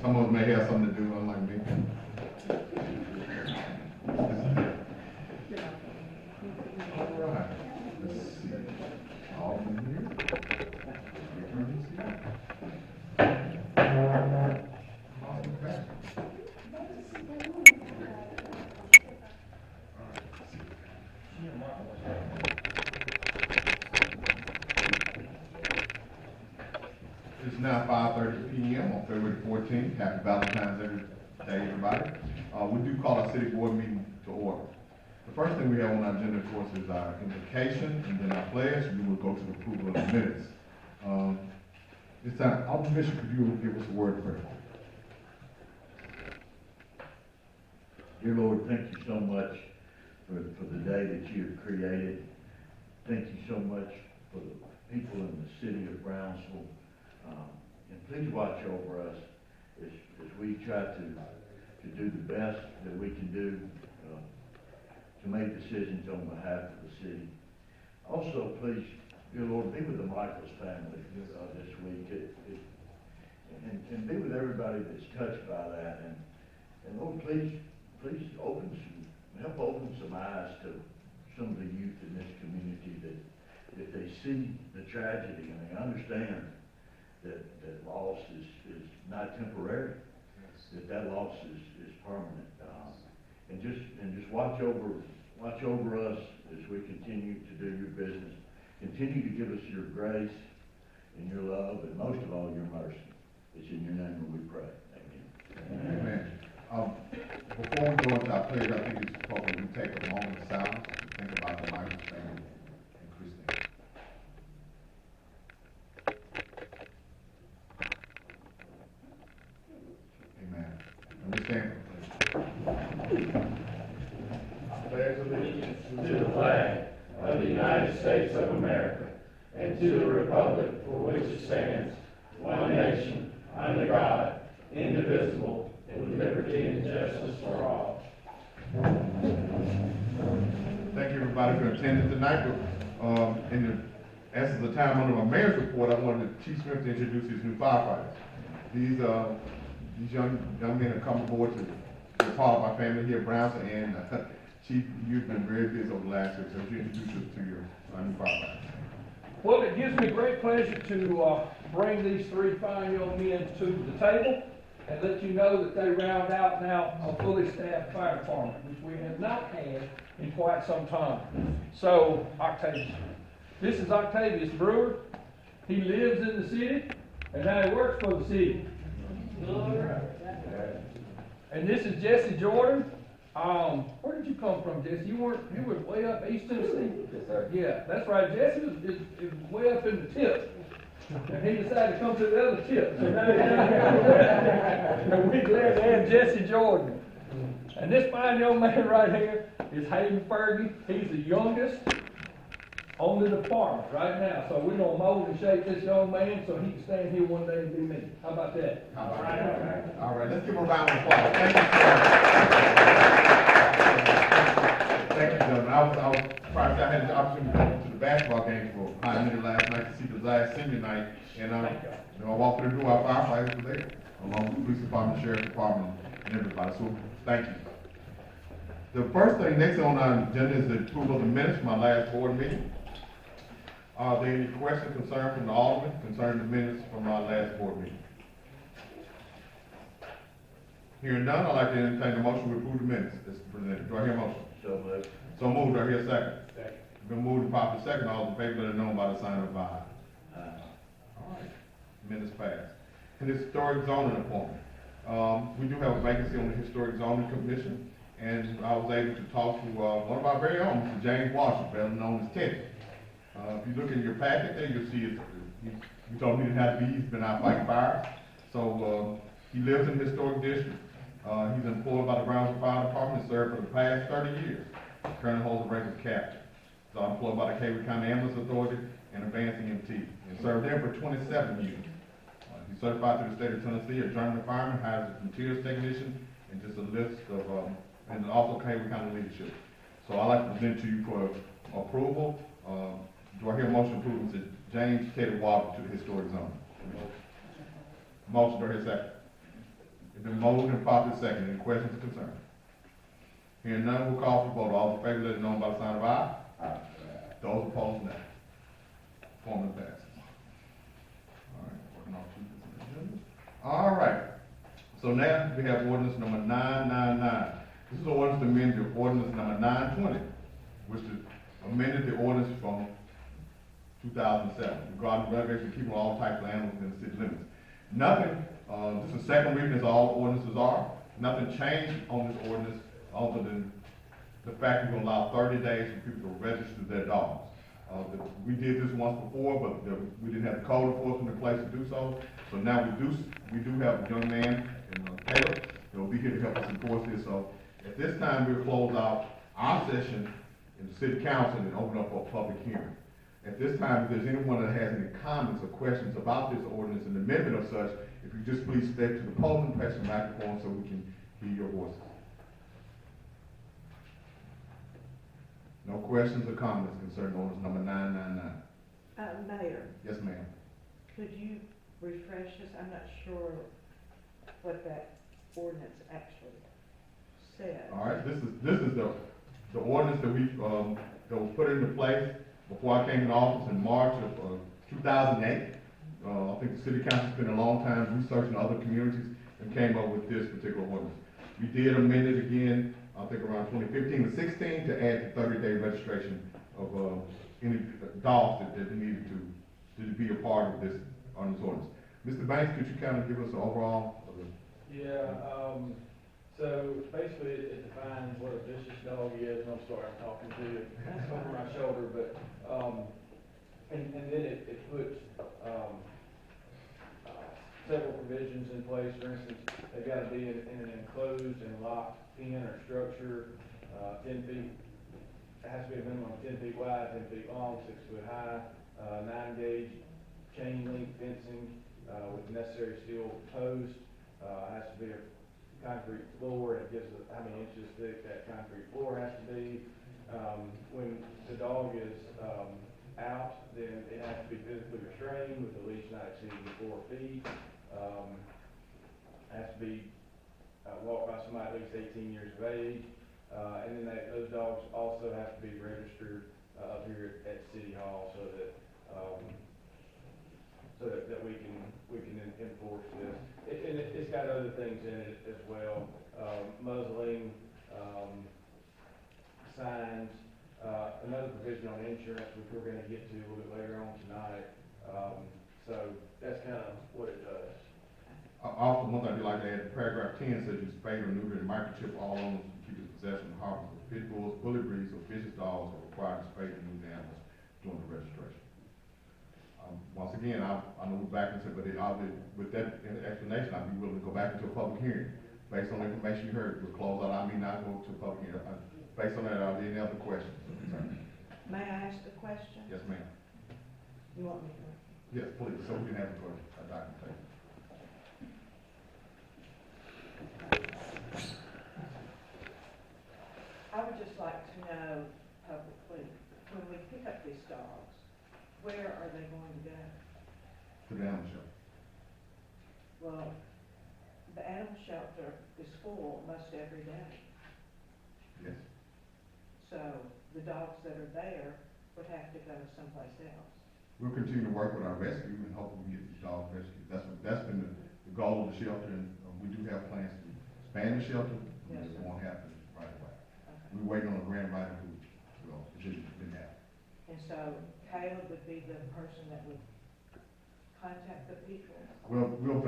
Some of us may have something to do, unlike me. All right, let's see. All in here. Awesome. Okay. It's now 5:30 p.m. on February 14th. Happy Valentine's Day, everybody. We do call our city board meeting to order. The first thing we have on our agenda, of course, is our invocation and then our pledge. We will go to the approval of the minutes. This time, our Bishop, could you give us a word of prayer? Dear Lord, thank you so much for the day that you have created. Thank you so much for the people in the city of Brownsville. And please watch over us as we try to do the best that we can do to make decisions on behalf of the city. Also, please, dear Lord, be with the Michaels family this week, and be with everybody that's touched by that. And Lord, please help open some eyes to some of the youth in this community that if they see the tragedy and they understand that loss is not temporary, that loss is permanent. And just watch over us as we continue to do your business. Continue to give us your grace and your love, and most of all, your mercy. It's in your name that we pray. Amen. Amen. Before we go into our pledge, I think it's appropriate we take a moment of silence to think about the Michael family and Christine. Amen. And we stand for the pledge. I pledge allegiance to the flag of the United States of America and to the republic for which it stands, one nation, under God, indivisible, with liberty and justice for all. Thank you, everybody, for attending tonight. In the essence of time under my mayor's report, I wanted Chief Smith to introduce his new firefighters. These young men have come aboard to be part of our family here at Brownsville, and Chief, you've been very busy over the last year, so would you introduce us to your new firefighters? Well, it gives me great pleasure to bring these three fine young men to the table and let you know that they round out now a fully staffed fire department, which we have not had in quite some time. So, Octavius. This is Octavius Brewer. He lives in the city, and now he works for the city. And this is Jesse Jordan. Where did you come from, Jesse? You were way up East Tennessee? Yes, sir. Yeah, that's right. Jesse is way up in the tip. And he decided to come to the other tip. So now he's down here. And we're glad to have Jesse Jordan. And this fine young man right here is Hayden Fergie. He's the youngest on the department right now. So we're going to mold and shape this young man so he can stand here one day and be me. How about that? All right, let's give him a round of applause. Thank you, sir. Thank you, gentlemen. I was surprised I had the opportunity to go to the basketball game for Pioneer last night to see the last senior night. And I walked through the door, our firefighters were there, along with the police department, sheriff's department, and everybody. So thank you. The first thing next on our agenda is the approval of the minutes from our last board meeting. Are there any questions, concerns from the alderman concerning the minutes from our last board meeting? Hearing none, I'd like to entertain a motion to approve the minutes as presented. Do I hear a motion? So moved. So moved. Do I hear a second? Second. Been moved and properly second. All in favor, let it know by the sign of aye. All right. Minutes passed. And historic zoning appointment. We do have a vacancy on the historic zoning commission, and I was able to talk to one of our very own, Mr. James Washington, better known as Teddy. If you look in your packet there, you'll see it. He told me he didn't have to be. He's been out fighting fires. So he lives in the historic district. He's employed by the Brownsville Fire Department and served for the past 30 years. Currently holds the rank of captain. He's employed by the Cable County Ambulance Authority and Advanced EMT, and served there for 27 years. He's certified to the state of Tennessee, a journeyman fireman, has a materials technician, and just a list of, and also Cable County leadership. So I'd like to present to you for approval. Do I hear a motion to approve Mr. James Teddy Walker to the historic zone? Motion, do I hear a second? been moved and properly seconded. Any questions or concerns? Hearing none, we'll call for the vote. All in favor, let it know by the sign of aye. Aye. Those opposed, nay. Formula passes. All right, working on two consent agendas. All right, so now we have ordinance number 999. This is the ordinance to amend the ordinance number 920, which is amended the ordinance from 2007 regarding the regulation of keeping all types of animals within the city limits. Nothing, this is second reading as all ordinances are. Nothing changed on this ordinance other than the fact we're gonna allow 30 days for people to register their dogs. We did this once before, but we didn't have the code enforcement in place to do so. So now we do have a young man, Caleb, that will be here to help us enforce this. So at this time, we'll close out our session in the city council and open up for a public hearing. At this time, if there's anyone that has any comments or questions about this ordinance and amendment of such, if you just please step to the podium, pass the microphone so we can hear your voices. No questions or comments concerning ordinance number 999. Mayor, Yes, ma'am. could you refresh us? I'm not sure what that ordinance actually says. All right, this is the ordinance that that was put into place before I came in office in March of 2008. I think the city council spent a long time researching other communities and came up with this particular ordinance. We did amend it again, I think around 2015 or 16, to add the 30-day registration of any dogs that needed to be a part of this ordinance. Mr. Banks, could you kind of give us an overall of the? Yeah, so basically it defines what a vicious dog is, and I'm sorry, I'm talking to you over my shoulder, but, and then it puts, several provisions in place. For instance, they've got to be in an enclosed and locked pen or structure, 10 feet, it has to be a minimum of 10 feet wide, 10 feet long, 6 foot high, 9-gauge chain link fencing, with necessary steel posts, has to be a concrete floor, and it gives how many inches thick that concrete floor has to be. When the dog is out, then it has to be physically restrained with a leash not exceeding 4 feet. Has to be walked by somebody at least 18 years of age. And then those dogs also have to be registered up here at City Hall so that we can enforce this. It's got other things in it as well, muzzling, signs, another provision on insurance, which we're going to get to a little bit later on tonight. So that's kind of what it does. Also, one thing I'd like to add, paragraph 10 says you spay or neuter and microchip all owners who keep in possession of harmless of pit bulls, bully breeds, or vicious dogs are required to spay and neuter animals during the registration. Once again, I know we're back into, but with that explanation, I'd be willing to go back into a public hearing. Based on the information you heard, we'll close out, I mean, not go to a public hearing. Based on that, are there any other questions or concerns? May I ask a question? Yes, ma'am. You want me to? Yes, please, so we can have a documentation. I would just like to know publicly, when we pick up these dogs, where are they going to go? To the animal shelter. Well, the animal shelter is full most every day. Yes. So the dogs that are there would have to go someplace else. We'll continue to work with our rescue and hopefully we get these dogs rescued. That's been the goal of the shelter, and we do have plans to expand the shelter. Yes, It sir. won't happen right away. Okay. We're waiting on a grant writer who, well, it didn't happen. And so Caleb would be the person that would contact the people? Well, we're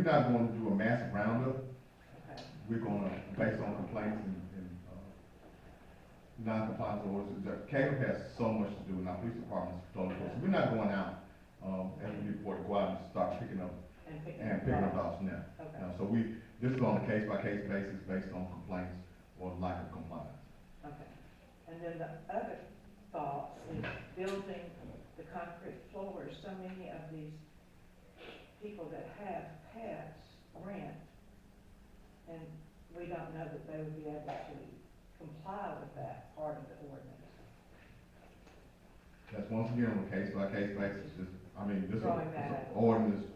not going to do a massive roundup. Okay. We're going to, based on complaints and non-compliance orders, Caleb has so much to do in our police department's totally close. We're not going out, as we report to go out and start picking up dogs now. Okay. So this is on a case-by-case basis based on complaints or lack of compliance. Okay. And then the other thought is building the concrete floors. So many of these people that have pets rent, and we don't know that they would be able to comply with that part of the ordinance. That's once again on a case-by-case basis. This Drawing is that an out. ordinance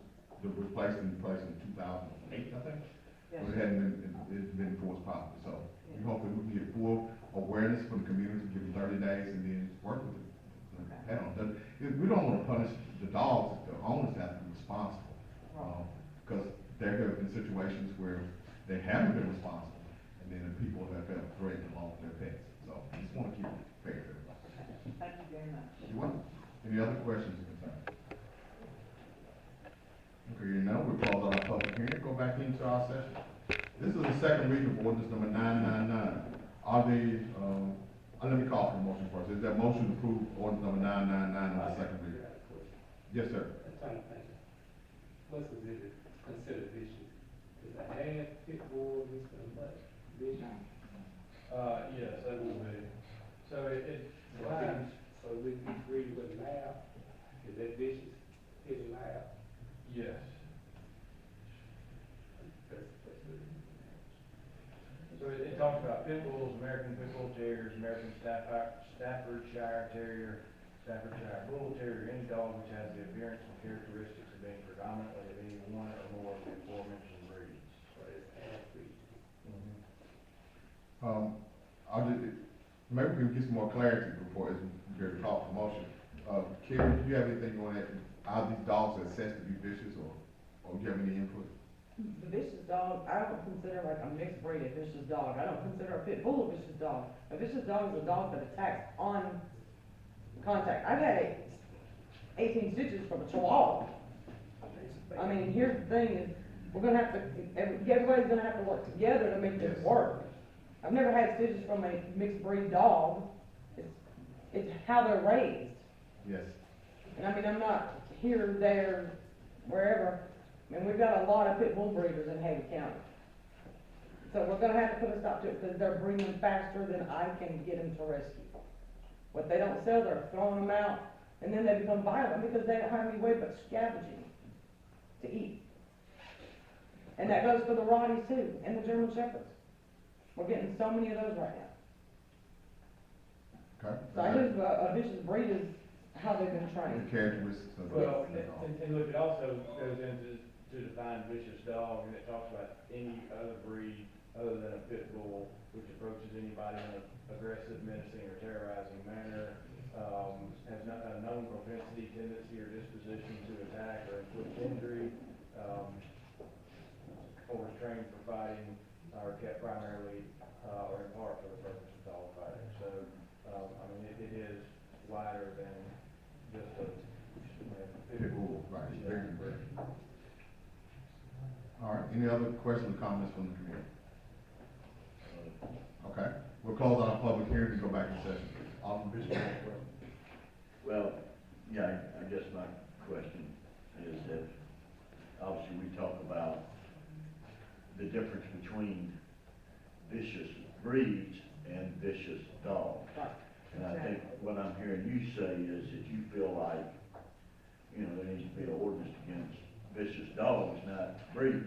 that was placed in place in 2008, I think. but it hadn't been, it's been enforced properly, so we hope that we can get full awareness from the community, give them 30 days and then work with the panel. We don't wanna punish the dogs, the owners have to be responsible. Because there have been situations where they haven't been responsible, and then the people have felt threatened along with their pets. So I just wanna keep it fair to everybody. Thank you very much. You want, any other questions or concerns? Okay, you know, we close out our public hearing, go back into our session. This is the second reading of ordinance number 999. Let me call for the motion first. Is there a motion to approve ordinance number 999 on the second reading? Yes, sir. I'm trying to think. What's considered vicious? Is a half pit bull, this kind of like vicious? Yes, that would be. So it Times, so we read with loud, is that vicious, hitting loud? yes. So it talks about pit bulls, American pit bull terriers, American Staffordshire Terrier, Staffordshire Bull Terrier, any dog which has the appearance and characteristics of being predominantly of any one or more of the aforementioned breeds. So it's half breed. Maybe we can get some more clarity before as we get to call for motion. Karen, do you have anything on that? Are these dogs assessed to be vicious or do you have any input? The vicious dog, I don't consider like a mixed breed a vicious dog. I don't consider a pit bull a vicious dog. A vicious dog is a dog that attacks on contact. I've had 18 stitches from a chihuahua. I mean, here's the thing is, we're gonna have to, everybody's gonna have to work together to make this Yes. work. I've never had stitches from a mixed breed dog. It's how they're raised. Yes. And I mean, I'm not here, there, wherever. I mean, we've got a lot of pit bull breeders in Hagan County. So we're gonna have to put a stop to it because they're breeding faster than I can get them to rescue. What they don't sell, they're throwing them out, and then they become violent because they don't have any way but scavenging to eat. And that goes for the Rotties too, and the German Shepherds. We're getting so many of those right now. Okay. So I think a vicious breed is how they've been The trained. characteristics of the Well, dog. and look, it also goes into, to define vicious dog, and it talks about any other breed other than a pit bull, which approaches anybody in an aggressive, menacing, or terrorizing manner, has a known propensity, tendency, or disposition to attack or inflict injury, or is trained for fighting, or kept primarily, or in part for the purpose of dog fighting. So, I mean, it is wider than just a, Pit bull, right, it's very good. All right, any other questions or comments from the community? Okay, we'll close our public hearing and go back to session. Alderman Bishop. Well, yeah, I guess my question is that, obviously, we talk about the difference between vicious breeds and vicious dogs. Right. And I think what I'm hearing you say is that you feel like, you know, there needs to be an ordinance against vicious dogs, not breeds,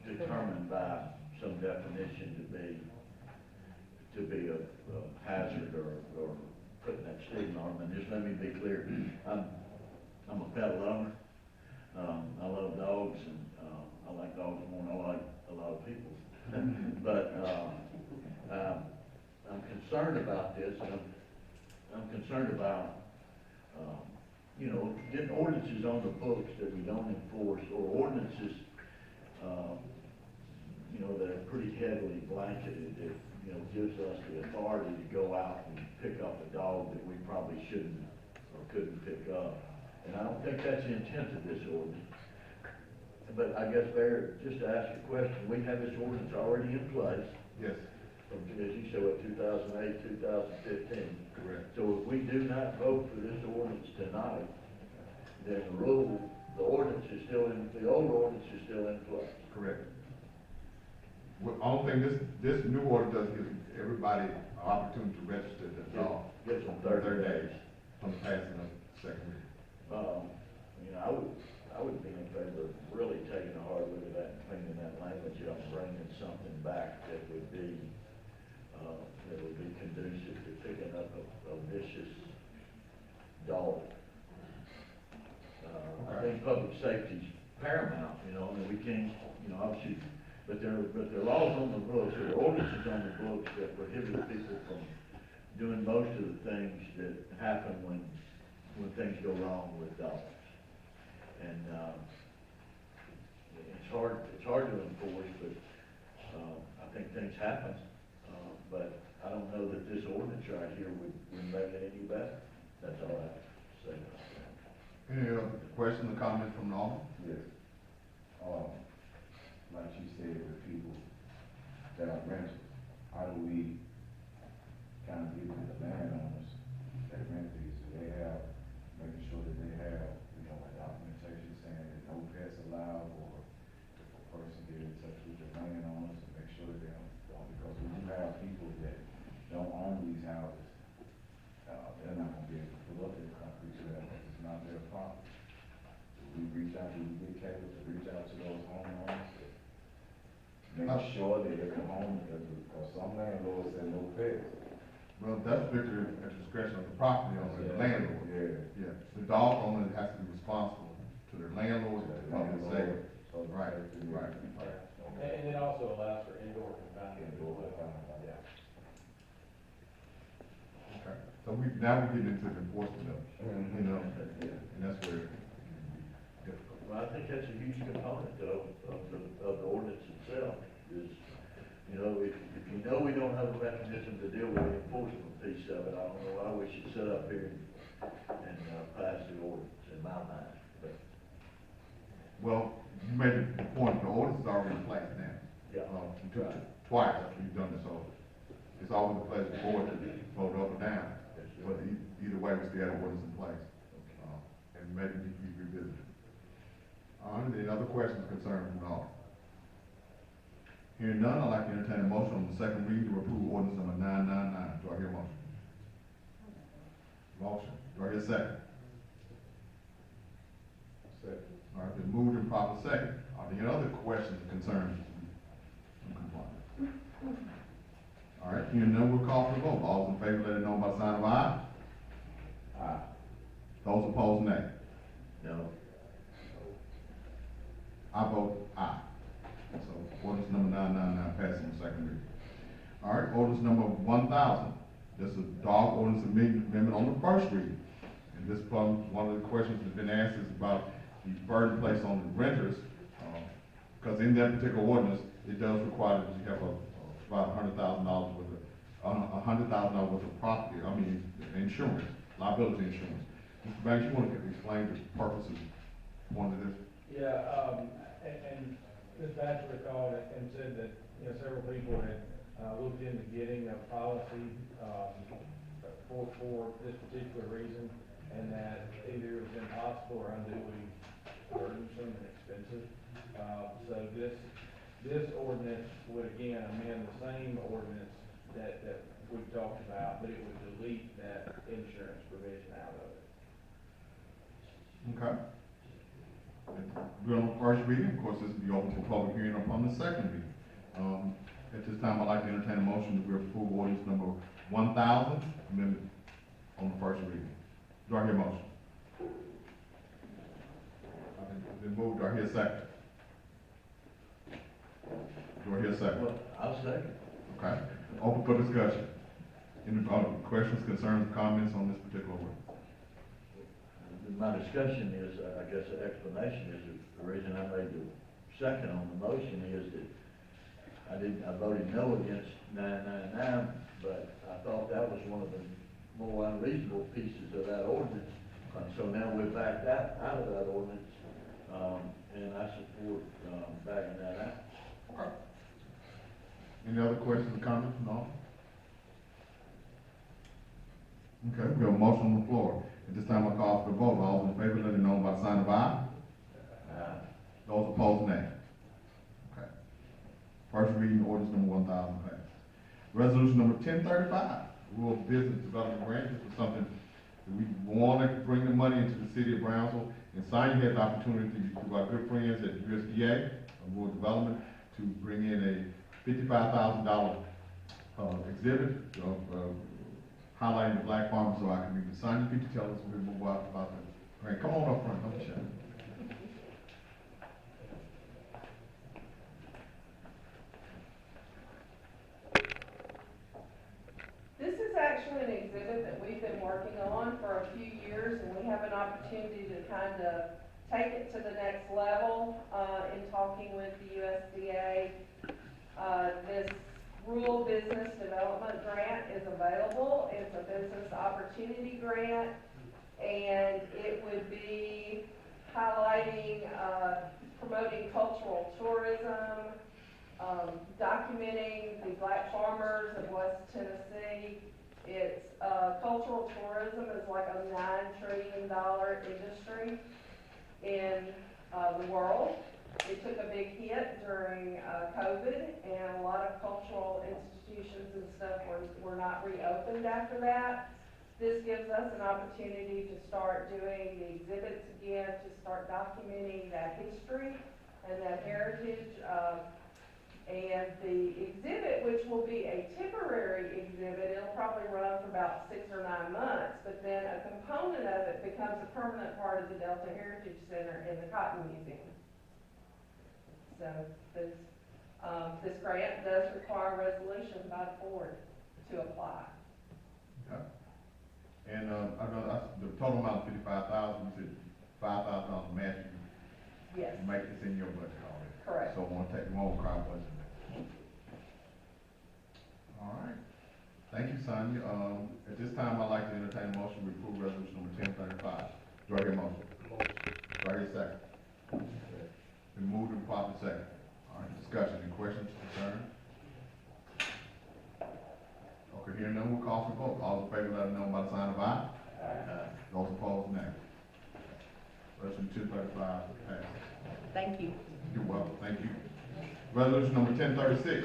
determined by some definition to be a hazard or putting that stigma on them. And just let me be clear, I'm a pet lover. I love dogs and, I like dogs more than I like a lot of people. But, I'm concerned about this, and I'm concerned about, you know, getting ordinances on the books that we don't enforce, or ordinances, you know, that are pretty heavily blanketed, that, you know, gives us the authority to go out and pick up a dog that we probably shouldn't or couldn't pick up. And I don't think that's the intent of this ordinance. But I guess, Mayor, just to ask a question, we have this ordinance already in place, Yes, from, as you said, what, 2008, 2015. correct. So if we do not vote for this ordinance tonight, then the ordinance is still the old ordinance is still in place. Correct. Well, only thing this new order does give everybody an opportunity to register the dog. Gives them 30 days. From the passing of the second reading. You know, I would be in favor of really taking a hard look at that and cleaning that language up, and bringing something back that would be conducive to picking up a vicious dog. I think public safety's paramount, you know, and we can't, you know, obviously, but there are laws on the books, there are ordinances on the books that prohibit people from doing most of the things that happen when things go wrong with dogs. And, it's hard to enforce, but, I think things happen. But I don't know that this ordinance right here would make it any better. That's all I have to say about that. Any other questions or comments from the audience? Yes. Like you said, the people that are renters, how do we kind of get to the landowners that rent these? Do they have, making sure that they have, like documentation saying that no pets allowed, or if a person get in touch with the landowners to make sure that they don't, because we do have people that don't own these houses, they're not gonna be able to pull up their concrete slab because it's not their property. Do we get cable to reach out to those homeowners? Make sure that every home, because some landlords say no pets. Well, that's strictly at the discretion of the property owner, the landlord. Yeah. Yeah, the dog owner has to be responsible to their landlord, to the public safety. Right, right. And it also allows for indoor confinement. Yeah. Okay, so now we're getting into the enforcement of it, and that's where it can be difficult. Well, I think that's a huge component of the ordinance itself, is, if you know we don't have a mechanism to deal with the enforcement piece of it, I don't know why we should sit up here and pass the ordinance, in my mind, but. Well, you made the point, the ordinance is already in place now. Yeah. You took it twice after you've done this, so it's always a pleasure for the board to vote up or down. But either way, we still have an ordinance in place. And maybe we can revisit it. All right, any other questions or concerns from the audience? Hearing none, I'd like to entertain a motion on the second reading to approve ordinance number 999. Do I hear a motion? Motion. Do I hear a second? Second. All right, been moved and proper second. Are there any other questions or concerns from compliance? All right, hearing none, we'll call for the vote. All those in favor, let it know by the sign of aye. Aye. Those opposed, nay. No. I vote aye. So ordinance number 999 passes on second reading. All right, ordinance number 1000. This is dog ordinance amendment on the first reading. And this one of the questions that's been asked is about the burden placed on the renters, because in that particular ordinance, it does require that you have about $100,000 worth of property, insurance, liability insurance. Mr. Banks, you want to explain the purpose and point of this? Yeah, and Ms. Batchelor called and said that, several people had, looked into getting a policy, for this particular reason, and that either it was impossible or unduly burdensome and expensive. So this ordinance would again amend the same ordinance that we've talked about, but it would delete that insurance provision out of it. Okay. We're on the first reading. Of course, this will be open to public hearing upon the second reading. At this time, I'd like to entertain a motion that we approve ordinance number 1000, amendment on the first reading. Do I hear a motion? It's been moved. Do I hear a second? Do I hear a second? Well, I'll second. Okay. Open for discussion. Any questions, concerns, comments on this particular ordinance? My discussion is, I guess the explanation is, the reason I made the second on the motion is that I voted no against 999, but I thought that was one of the more unreasonable pieces of that ordinance. So now we're backed out of that ordinance, and I support, backing that out. Okay. Any other questions or comments? No? Okay, we have a motion on the floor. At this time, I call for the vote. All those in favor, let it know by the sign of aye. Aye. Those opposed, nay. Okay. First reading, ordinance number 1000 passed. Resolution number 1035, rural business development grant. This is something that we want to bring the money into the city of Brownsville. And Sonya had the opportunity through our good friends at USDA, Rural Development, to bring in a $55,000 exhibit of highlighting the black farmers. So I can read the Sonya, could you tell us a bit more about the grant? Come on up front, don't you? actually an exhibit that we've been working on for a few years, and we have an opportunity to kind of take it to the next level, in talking with the USDA. This Rural Business Development Grant is available. It's a business opportunity grant, and it would be highlighting, promoting cultural tourism, documenting the black farmers of West Tennessee. It's, cultural tourism is like a $9 trillion industry in the world. It took a big hit during COVID, and a lot of cultural institutions and stuff were not reopened after that. This gives us an opportunity to start doing the exhibits again, to start documenting that history and that heritage. And the exhibit, which will be a temporary exhibit, it'll probably run for about 6 or 9 months, but then a component of it becomes a permanent part of the Delta Heritage Center in the Cotton Museum. So this grant does require resolution by the board to apply. Okay. And, I know the total amount of $55,000, you said $5,000 match, Yes, you make this in your budget already. correct. So we won't cry budget. All right. Thank you, Sonia. At this time, I'd like to entertain a motion to approve resolution number 1035. Do I hear a motion? Do I hear a second? Been moved and properly second. All right, discussion, any questions, concerns? Okay, hearing none, we'll call for vote. All in favor, let them know by the sign of aye. Aye. Those opposed, nay. Resolution 235 passes. Thank you. You're welcome, thank you. Resolution number 1036.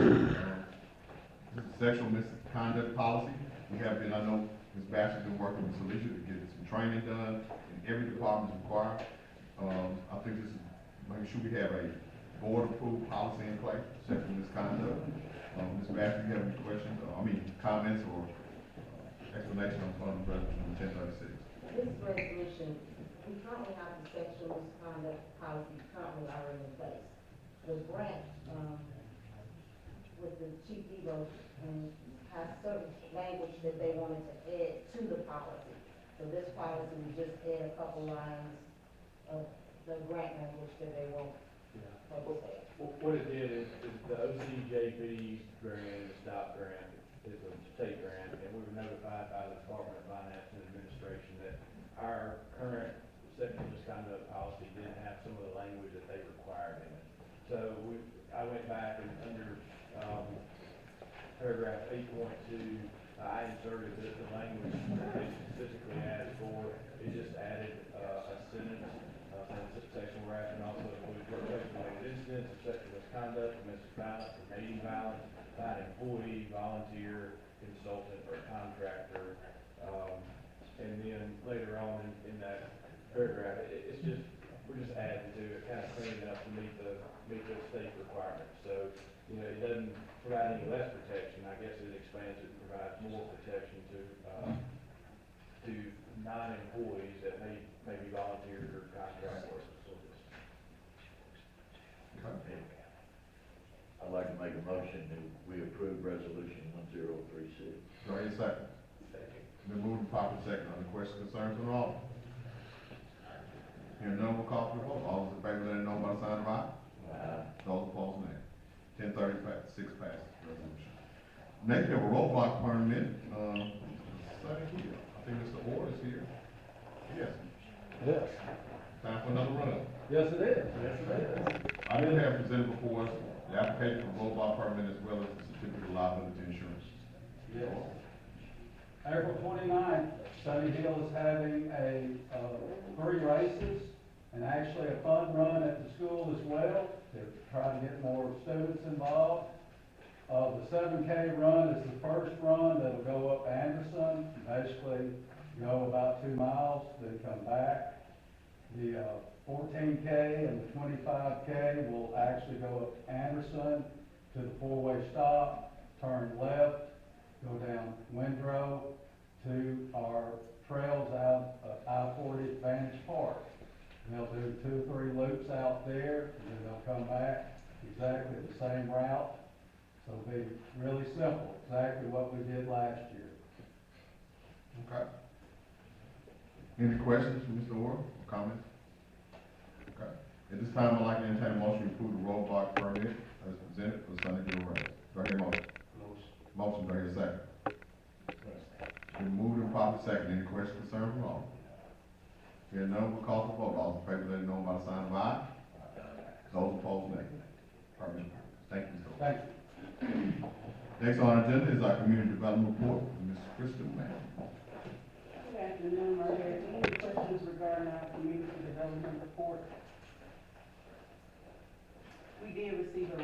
This is sexual misconduct policy. We have been, I know Ms. Basher's been working with Alicia to get some training done in every department is required. I think this is making sure we have a board-approved policy in place, sexual misconduct. Ms. Basher, do you have any questions, comments or explanation on resolution number 1036? This resolution, we currently have the sexual misconduct policy currently already in place. The grant, with the Chief Debo, has certain language that they wanted to add to the policy. So this policy would just add a couple lines of the grant language that they want. What it did is the OCJB grant, STOP grant, is a state grant, and we were notified by the Department of Finance and Administration that our current sexual misconduct policy didn't have some of the language that they required in it. So I went back and under, paragraph 8.2, I inserted the language that they specifically asked for. It just added, a sentence, sexual harassment also includes workplace-related incidents of sexual misconduct, domestic violence, or mating violence by an employee, volunteer, consultant, or contractor. And then later on in that paragraph, it's just, we're just adding to it, kind of cleaning it up to meet the state requirements. So, it doesn't provide any less protection. I guess it expands it and provides more protection to non-employees that may be volunteers or contract workers. Okay. I'd like to make a motion that we approve resolution 1036. Do I hear a second? Second. Been moved and properly second. Other questions, concerns from all? Hearing none, we'll call for the vote. All those in favor, let it know by the sign of aye. Aye. Those opposed, nay. 1036 passes resolution. Next, we have a roadblock permit, Sunny here. I think Mr. Ward is here. Yes. Yes. Time for another run-up. Yes, it is. Yes, it is. I did have presented before us the application for roadblock permit as well as the certificate of liability insurance. Yes. April 29th, Sunny Hill is having 3 races and actually a fun run at the school as well to try to get more students involved. The 7K run is the first run that'll go up Anderson, basically go about 2 miles, then come back. The 14K and the 25K will actually go up Anderson to the 4-way stop, turn left, go down Windrow to our trails out of I-40 Vantage Park. They'll do 2 or 3 loops out there, and then they'll come back exactly the same route. So it'll be really simple, exactly what we did last year. Okay. Any questions for Mr. Orr, or comments? Okay. At this time, I'd like to entertain a motion to approve the roadblock permit as presented for Sunday Hill Road. Do I hear a motion? Motion, do I hear a second? Been moved and properly second. Any questions, concerns from all? Hearing none, we'll call for vote. All in favor, let it know by the sign of aye. Those opposed, nay. Permit. Thank you, Mr. Orr. Thank you. Next on our agenda is our community development report, Ms. Crystal, ma'am. Good afternoon, are there any questions regarding our community development report? We did receive a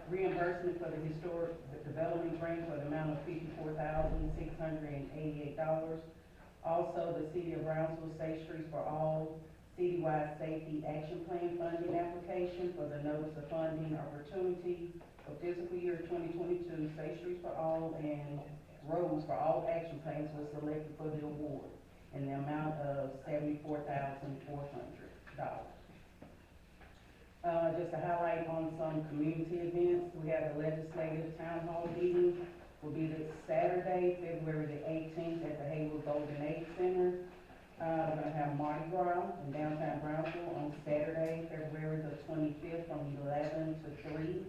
reimbursement for the historic development grant for the amount of $54,688. Also, the City of Brownsville Safe Streets for All citywide safety action plan funding application for the notice of funding opportunity for fiscal year 2022, Safe Streets for All and Roads for All action plans was selected for the award in the amount of $74,400. Just to highlight on some community events, we have the legislative town hall meeting, will be this Saturday, February the 18th at the Haywood Golden Age Center. We're gonna have Mardi Gras in downtown Brownsville on Saturday, February the 25th from 11 to 3.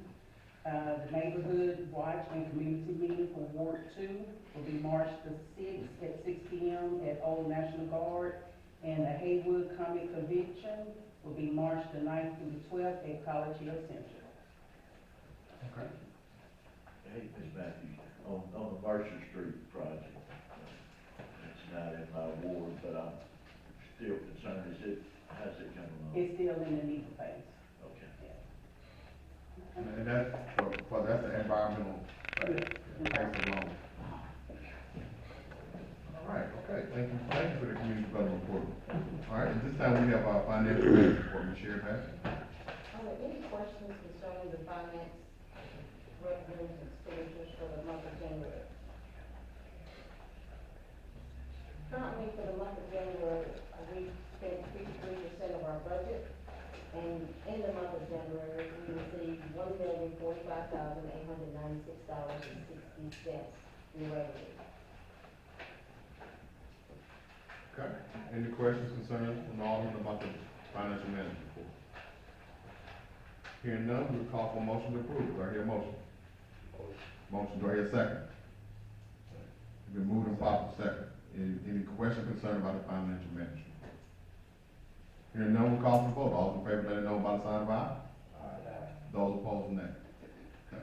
The neighborhood watch and community meeting for Ward 2 will be March the 6th at 6 p.m. at Old National Guard. And the Haywood Comic Convention will be March the 9th through the 12th at College Hill Center. Okay. Hey, Ms. Matthews, on the Mercer Street project, it's not in my ward, but I'm still concerned, how's it coming along? It's still in the needle phase. Okay. And that's, that's the environmental, thanks alone. All right, okay, thank you for the community development report. All right, at this time, we have our financial report, Ms. Sherry Bassett. Are there any questions concerning the finance revenues and expenditures for the month of January? Currently, for the month of January, we spent 53% of our budget, and in the month of January, we received $1,045,896.60 in revenue. Okay, any questions, concerns from all about the financial management report? Hearing none, we'll call for a motion to approve. Do I hear a motion? Motion, do I hear a second? It's been moved and properly second. Any question, concern about the financial management? Hearing none, we'll call for vote. All in favor, let it know by the sign of aye. Those opposed, nay. Okay.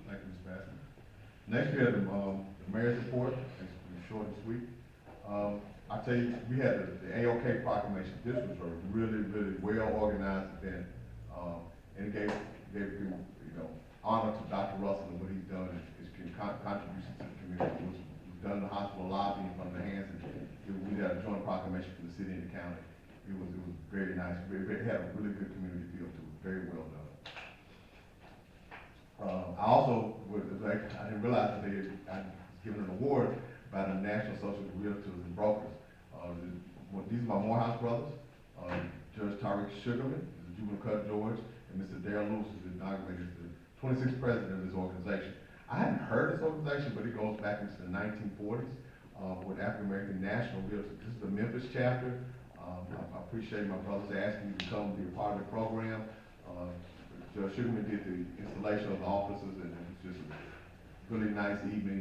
Thank you, Ms. Bassett. Next, we have the mayor's report. It's short and sweet. I tell you, we had the AOK proclamation. This was a really, really well-organized event. And it gave honor to Dr. Russell and what he's done, his contributions to the community. It was done in the hospital lobby in front of the hands, and we had a joint proclamation from the city and the county. It was very nice. It had a really good community feel to it. Very well done. I also I didn't realize that I was given an award by the National Association of Realtors and Brokers. These are my Morehouse brothers, Judge Tariq Sugarman, the Juvenile Cut George, and Mr. Darrell Lewis is inaugurated as the 26th president of this organization. I hadn't heard of this organization, but it goes back into the 1940s with African American National Realtors. This is the Memphis chapter. I appreciate my brothers asking me to come be a part of the program. Judge Sugarman did the installation of the offices, and it was just a really nice evening.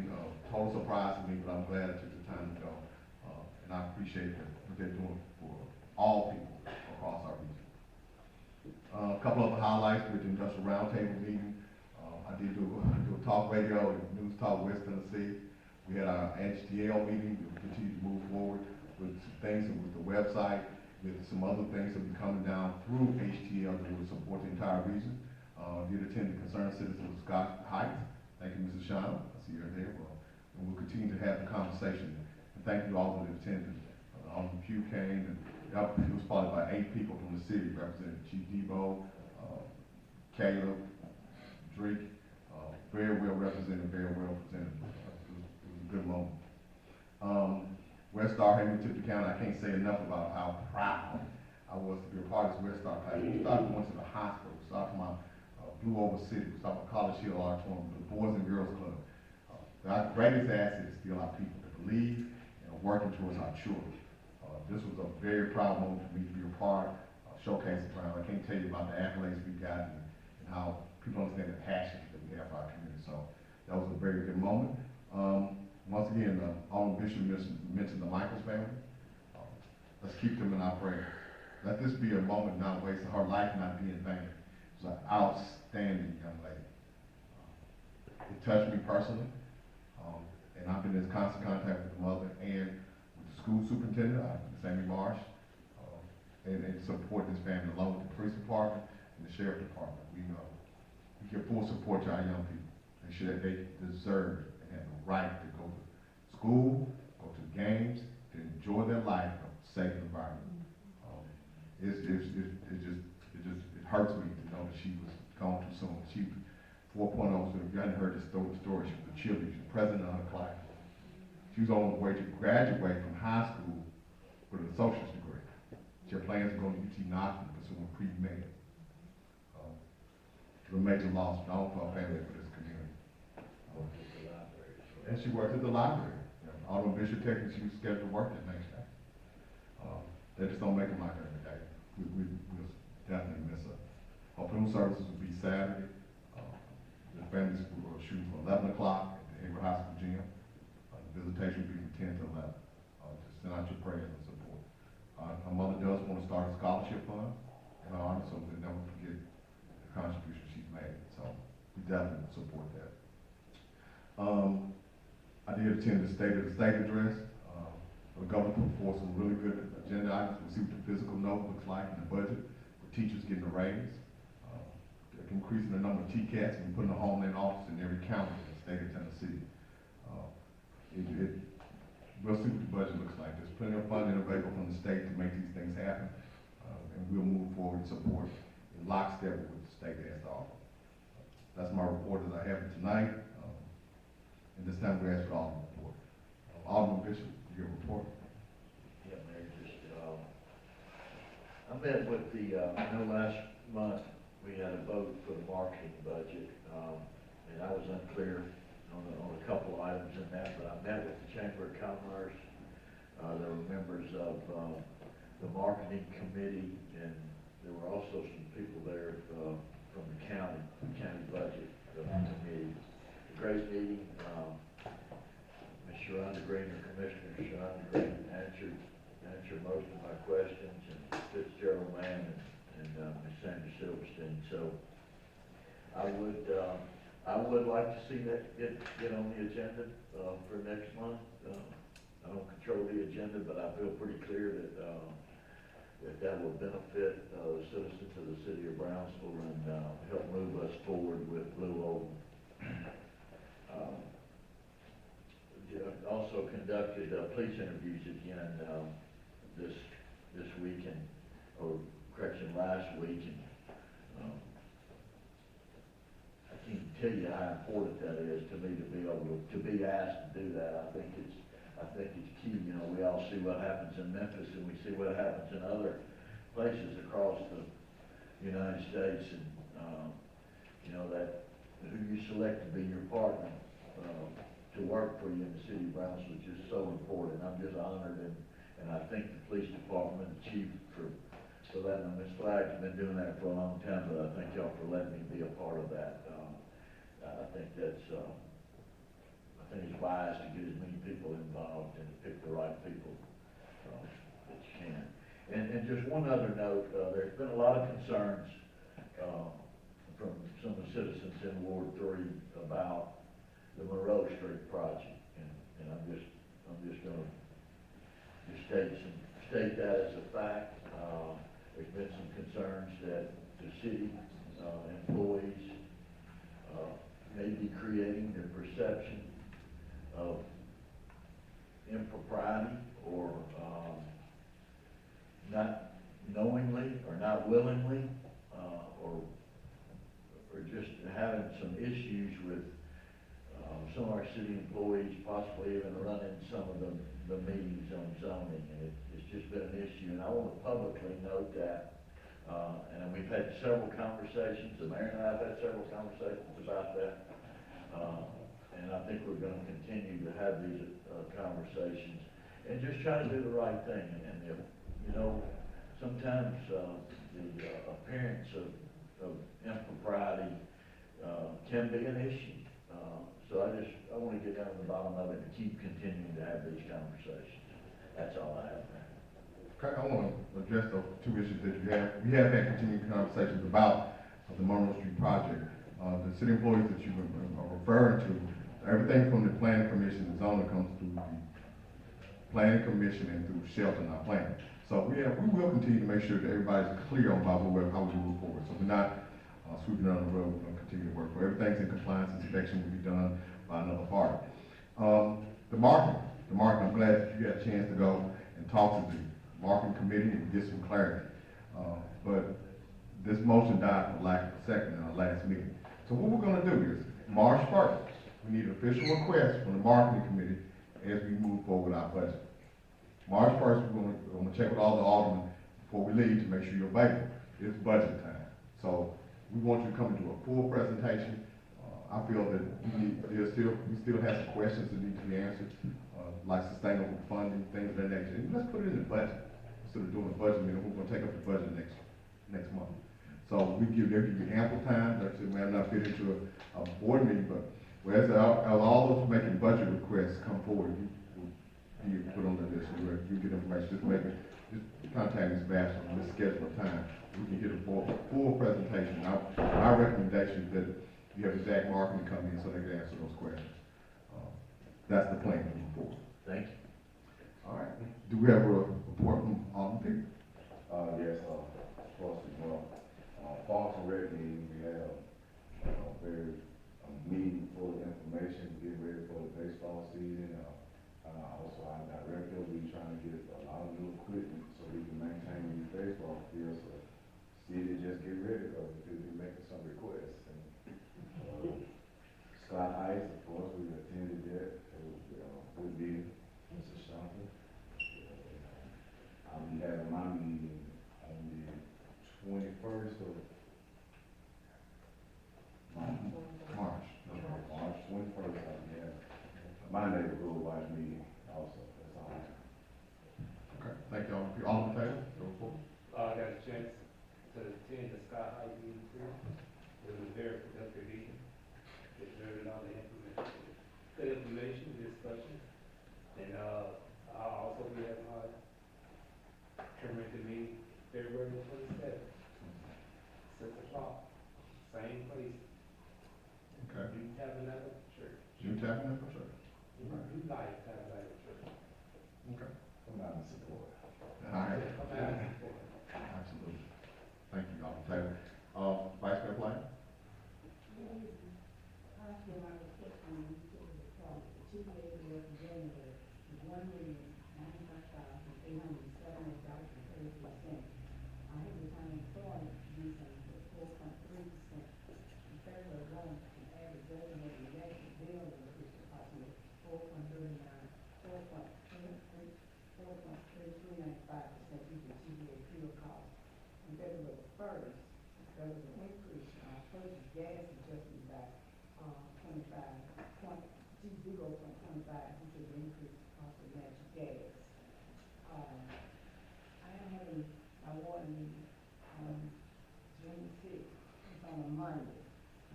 Total surprise to me, but I'm glad I took the time to go. And I appreciate what they're doing for all people across our region. A couple of highlights with the Industrial Roundtable meeting. I did do a talk radio and News Talk West Tennessee. We had our HTL meeting. We continue to move forward with some things with the website, with some other things that will be coming down through HTL that will support the entire region. Did attend the Concerned Citizens of Scott Heights. Thank you, Mrs. Shauna. I see her there. And we'll continue to have the conversation. And thank you all that attended. Alderman Pugh came, and it was probably about 8 people from the city represented. Chief Debo, Caleb, Drake, very well represented, very well presented. It was a good moment. West Star Hamilton County, I can't say enough about how proud I was to be a part of this West Star class. We started going to the hospital, we started from our Blue Oval City, we started from College Hill Auditorium, the Boys and Girls Club. Our greatest asset is still our people that believe and working towards our children. This was a very proud moment for me to be a part, showcasing Brown. I can't tell you about the accolades we got and how people understand the passion that we have for our community. So that was a very good moment. Once again, Honorable Bishop mentioned the Michaels family. Let's keep them in our prayers. Let this be a moment not wasted, her life not be in vain. She's an outstanding young lady. It touched me personally, and I've been in constant contact with the mother and with the school superintendent, Sammy Marsh, and support this family along with the police department and the sheriff department. We give full support to our young people. They deserve and have the right to go to school, go to games, to enjoy their life in a safe environment. It hurts me to know that she was gone too soon. She 4.0, so if you hadn't heard the story, she was a cheerleader, she was president of her class. She was on the way to graduate from high school with an associate's degree. She had plans to go to UT Knoxville, pursuing pre-med. It was a major loss, not only for our family, but this community. And she worked at the library. Autumn Bishop Texas, she was scheduled to work that next day. They just don't make them like her every day. We'll definitely miss her. Our funeral services will be Saturday. The families will shoot from 11 o'clock at the Hayward High School gym. The visitation will be from 10 to 11. Just send out your prayers and support. Her mother does want to start a scholarship fund in her honor, so we'll never forget the contribution she's made. So we definitely support that. I did attend the State of the State address. The governor put forth some really good agenda items. We'll see what the physical note looks like in the budget for teachers getting a raise. Increasing the number of TCATs and putting a homeland office in every county in the state of Tennessee. We'll see what the budget looks like. There's plenty of funding available from the state to make these things happen. And we'll move forward and support in lockstep with what the state has to offer. That's my report that I have for tonight. And this time we ask for all the report. Alderman Bishop, your report. Yeah, Mayor, I met with I know last month we had a vote for the marketing budget, and I was unclear on a couple of items in that, but I met with the Chamber of Commerce. There were members of the marketing committee, and there were also some people there from the county budget committee. A great meeting. Ms. Sharonda Green, the Commissioner Sharonda Green answered most of my questions, and Fitzgerald Mann and Ms. Sandra Silverstein. So I would like to see that get on the agenda for next month. I don't control the agenda, but I feel pretty clear that will benefit the citizens of the city of Brownsville and help move us forward with Blue Oval. Also conducted police interviews again this weekend, or correction, last week, and I can't tell you how important that is to me to be able to be asked to do that. I think it's key. You know, we all see what happens in Memphis, and we see what happens in other places across the United States, and you know that who you select to be your partner to work for you in the city of Brownsville is just so important. I'm just honored, and I thank the police department, the chief for letting them. Ms. Flagg's been doing that for a long time, but I thank y'all for letting me be a part of that. I think it's wise to get as many people involved and to pick the right people that you can. And just one other note, there's been a lot of concerns from some of the citizens in Ward 3 about the Monroe Street project, and I'm just going to state that as a fact. There's been some concerns that the city employees may be creating the perception of impropriety or not knowingly or not willingly or just having some issues with some of our city employees possibly even running some of the meetings on zoning, and it's just been an issue. And I want to publicly note that, and we've had several conversations, the mayor and I have had several conversations about that, and I think we're going to continue to have these conversations. and just try to do the right thing, and if, you know, sometimes, the appearance of impropriety, can be an issue. So I wanna get down to the bottom of it and keep continuing to have these conversations. That's all I have, man. Okay, I want to address those two issues that you have. We have had continuing conversations about the Monroe Street project. The city employees that you are referring to, everything from the planning commission, the zoning comes through the planning commission and through Shelton, our planning. So we will continue to make sure that everybody's clear on how we move forward. So we're not sweeping under the rug. We're going to continue to work for everything's in compliance. Inspection will be done by another party. The marketing, I'm glad that you got a chance to go and talk to the marketing committee and get some clarity. But this motion died for lack of a second in our last meeting. So what we're going to do is March 1st, we need an official request from the marketing committee as we move forward with our budget. March 1st, we're going to check with all the aldermen before we leave to make sure you're available. It's budget time. So we want you to come and do a full presentation. I feel that we still have some questions that need to be answered, like sustainable funding, things of that nature. And let's put it in the budget instead of doing a budget meeting. We're going to take up the budget next month. So they'll give you ample time. Like I said, we have not fit into a board meeting, but as all those making budget requests come forward, you put on the list, you get information, just contact Ms. Bass on this schedule of time. We can get a full presentation. Our recommendation is that you have Zach Markham come in so they can answer those questions. That's the plan moving forward. Thank you. All right. Do we have a report from Alderman Peter? Yes, of course, Parks and Rec meeting, we have a meeting full of information, getting ready for the baseball season. Also, our director, we trying to get a lot of new equipment so we can maintain these baseball fields. So, city just get ready, because we'll be making some requests. And, Scott Ice, of course, we attended that. It was good meeting, Mr. Shumpert. I'll be having my meeting on the 21st of March. March 21st. I'll be having my neighborhood watch meeting also. That's all I have. Okay. Thank you, Alderman Taylor. Your report. I got a chance to attend the Sky High meeting too. It was a very productive meeting. It learned all the good information, discussion. And, I'll also be at my community meeting February 27th, 6 o'clock, same place, Okay. New Tabernacle Church. New Tabernacle Church. New Life Tabernacle Church. Okay. Come out and support. All right. Come out and support. Absolutely. Thank you, Alderman Taylor. Vice Mayor Blaine?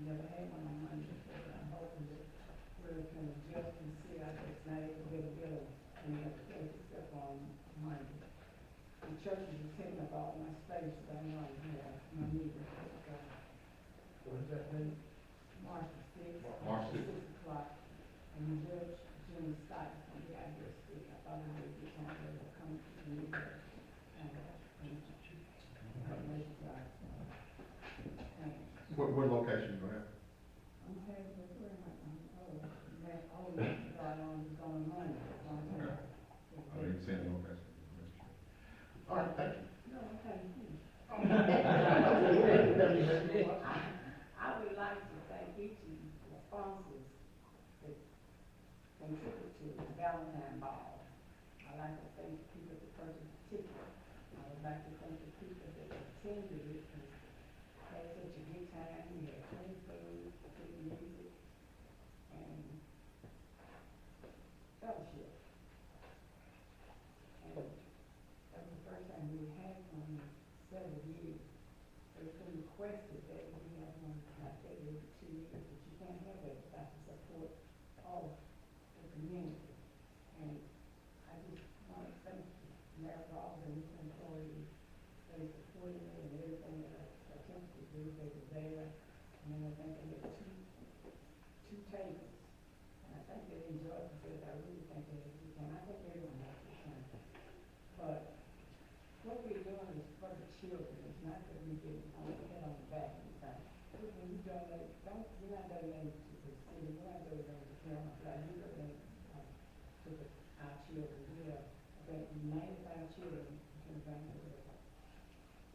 Never had one on Monday before, but I'm hoping that we're going to adjust and see, I guess, now it'll get and we have to take this up on Monday. The churches are taking up all my space, but I know I have my meeting. What is that date? March the sixth. March 6th. 6 o'clock, and the judge, Jimmy Scott, is going to be out here to speak. I thought it would be time for him to come to the meeting. What location you have? I'm having to wear my, God, on is going Monday. I didn't see any location. All right, thank you. No, okay. I would like to thank each of the sponsors that contributed to the Valentine Ball. I'd like to thank the people that purchased the ticket. I would like to thank the people that attended it, and had such a good time. We had free food, good music, and fellowship. tables. And I think they enjoy it because I really think they can. I think everyone has to come. But what we're doing is for the children. It's not that we get on the head on the back and say, when you donate, you're not donating to the city, you're not donating to Carolina, like you donate to our children. We have, I think, 95 children in Brownsville.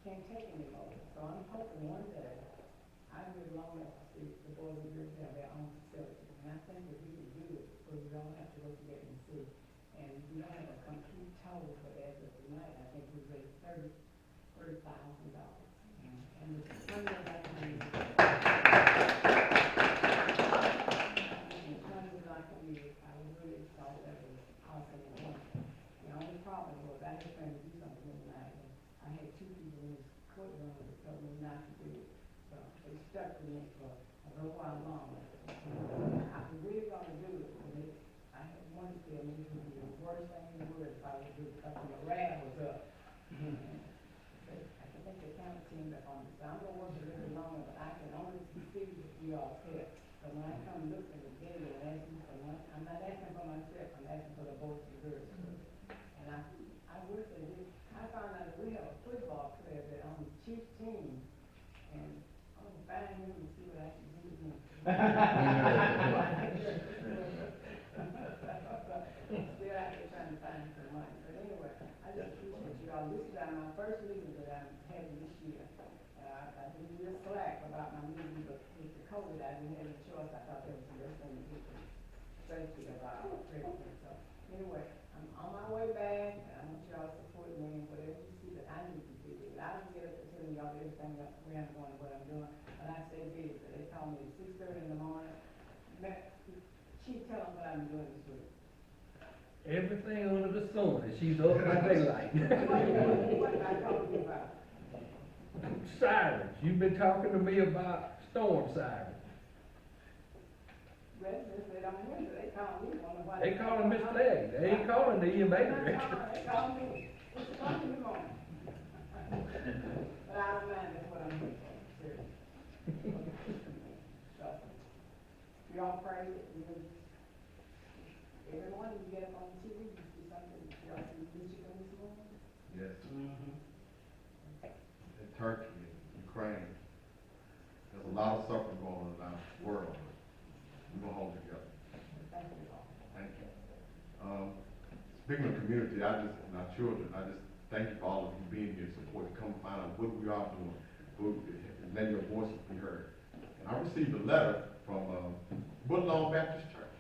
Can't take any more. So I'm hoping one day, I live long enough to see the boys and girls have their own facilities. And I think if we can do it, so we don't have to go together and see. And we don't have a complete total, but as of tonight, I think we raised $30,000. And the money that I can use. The money that I can use, I really thought that was awesome and wonderful. The only problem was I had trying to do something tonight, and I had two people in this courtroom that told me not to do it. So they stuck with me for a little while longer. I was really gonna do it, and I had one to tell me it would be the worst thing in the world if I would do it, because the morale was up. I think the county team up on this, so I'm gonna work a little longer, but I can only see if you all help. So when I come look at the video and ask you for one, I'm not asking for myself, I'm asking for the boys and girls. And I will say this, I found out that we have a football player that on the chief team, and I'm gonna find him and see what I can do with him. Still out there trying to find some money, but anyway, I just appreciate you all. This is my first meeting that I'm having this year. I've been real slack about my meeting, but with the COVID, I didn't have a choice. I thought that was the best thing to do for safety of our president. So anyway, I'm on my way back, and I want y'all to support me in whatever you see that I need to do. I don't get up and tell y'all everything where I'm going and what I'm doing, but I stay busy. They call me at 6:30 in the morning. Chief, tell them what I'm doing this week. Everything under the sun, and she's up by daylight. What did I talk to you about? Sirens, you've been talking to me about storm sirens. Residents, they don't answer, they call me, wonder why. They calling Miss Legg, they ain't calling the EMA They director. call me, it's o'clock in the morning. But I don't mind, that's what I'm here for, seriously. So, you all pray that you will, every morning you get up on TV, you see something, you all see Michigan this morning? Yes. In Turkey, Ukraine, there's a lot of suffering going on around the world. We're gonna hold together. Thank you all. Thank you. Speaking of community, and our children, I just thank you for all of you being here, supporting, come find out what we are doing, and let your voices be heard. And I received a letter from Woodlawn Baptist Church.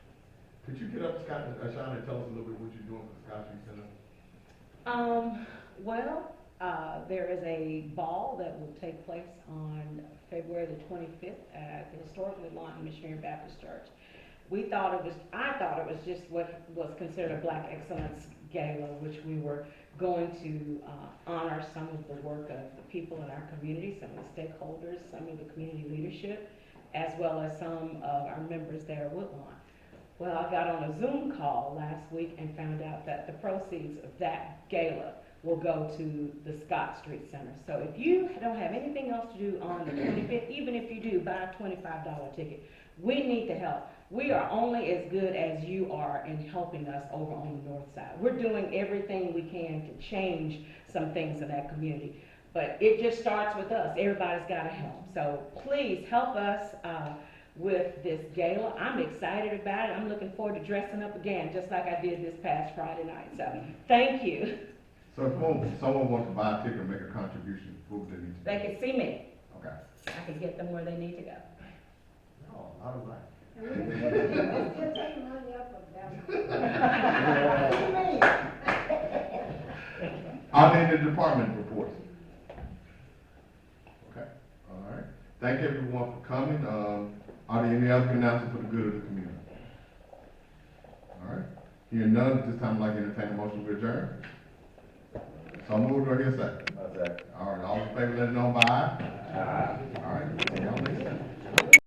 Could you get up, Scott, Shauna, and tell us a little bit what you're doing for the Scott Street Center? There is a ball that will take place on February the 25th at the historically Lawton Missionary Baptist Church. I thought it was just what was considered a Black Excellence Gala, which we were going to honor some of the work of the people in our community, some of the stakeholders, some of the community leadership, as well as some of our members there at Woodlawn. Well, I got on a Zoom call last week and found out that the proceeds of that gala will go to the Scott Street Center. So if you don't have anything else to do on the 25th, even if you do, buy a $25 ticket. We need the help. We are only as good as you are in helping us over on the north side. We're doing everything we can to change some things in that community. But it just starts with us. Everybody's got to help. So please help us with this gala. I'm excited about it. I'm looking forward to dressing up again, just like I did this past Friday night. So thank you. So if someone wants to buy a ticket and make a contribution, what would they need to do? They can see me. Okay. I can get them where they need to go. Oh, I don't like. Still taking money up from them. Are there any department reports? Okay, all right. Thank everyone for coming. Are there any other announcements for the good of the community? All right. Hearing none, at this time, I'd like to entertain a motion to adjourn. So moved, or hear a second? All right, all in favor, let it know by aye. All right, see y'all next time.